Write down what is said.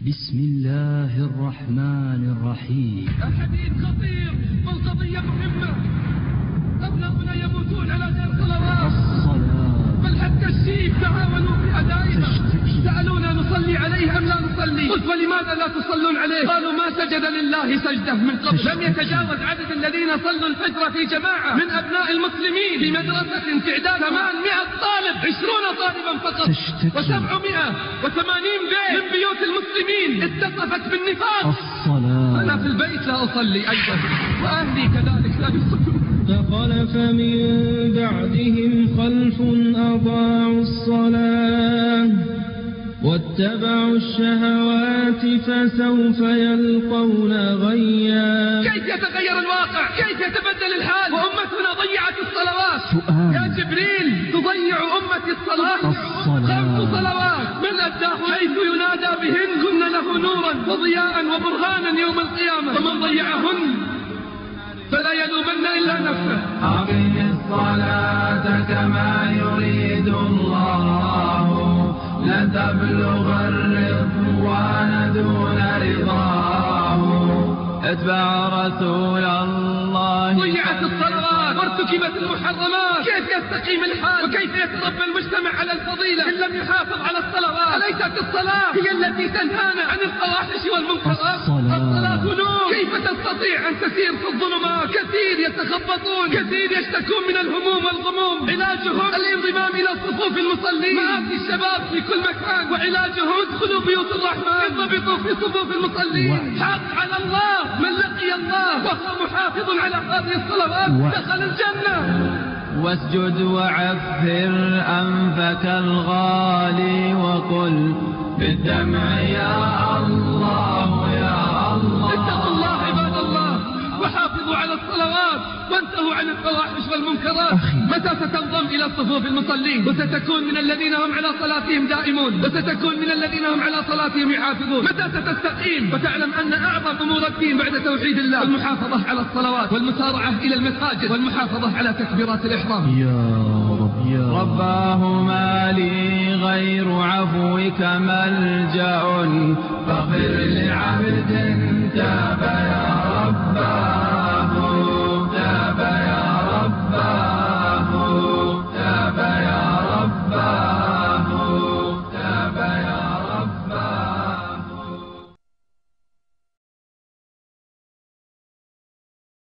بسم الله الرحمن الرحيم. الحديث خطير والقضية مهمة. أبناؤنا يموتون على غير صلوات. بل حتى الشيب تعاونوا في أدائها. سألونا نصلي عليه أم لا نصلي؟ قلت ولماذا لا تصلون عليه؟ قالوا ما سجد لله سجدة من قبل. لم يتجاوز عدد الذين صلوا الفجر في جماعة من أبناء المسلمين في مدرسة في إعداد 800 طالب، 20 طالبا فقط، و780 بيت من بيوت المسلمين اتصفت بالنفاق. أنا في البيت لا أصلي أيضا، وأهلي كذلك لا يصلون. فخلف من بعدهم خلف أضاعوا الصلاة واتبعوا الشهوات فسوف يلقون غيا. كيف يتغير الواقع؟ كيف يتبدل الحال وأمتنا ضيعت الصلوات؟ يا جبريل تضيع أمتي الصلاة. 5 صلوات من أداه حيث ينادى بهن كن له نورا وضياء وبرهانا يوم القيامة، ومن ضيعهن فلا يلومن إلا نفسه. أقم الصلاة كما يريد الله، لتبلغ الرضوان دون رضاه. اتبع رسول الله. ضيعت الصلوات وارتكبت المحرمات، كيف يستقيم الحال وكيف يتربى المجتمع على الفضيلة إن لم يحافظ على الصلوات؟ أليست الصلاة هي التي تنهانا عن الفواحش والمنكرات؟ الصلاة نور. كيف تستطيع أن تسير في الظلمات؟ كثير يتخبطون، كثير يشتكون من الهموم والغموم، علاجهم الانضمام إلى صفوف المصلين. مآتي الشباب في كل مكان، وعلاجهم ادخلوا بيوت الرحمن، انضبطوا في صفوف المصلين. حق على الله من لقي الله وهو محافظ على هذه الصلوات دخل الجنة. واسجد وعفر أنفك الغالي وقل بالدمع يا الله يا الله. اتقوا الله عباد الله وحافظوا على الصلوات وانتهوا عن الفواحش والمنكرات. متى ستنضم إلى صفوف المصلين وستكون من الذين هم على صلاتهم دائمون، وستكون من الذين هم على صلاتهم يحافظون؟ متى ستستقيم وتعلم أن أعظم أمور الدين بعد توحيد الله المحافظة على الصلوات والمسارعة إلى المساجد والمحافظة على تكبيرات الإحرام؟ يا رب يا رب. رباه ما لي غير عفوك ملجأ، فاغفر لعبد تاب يا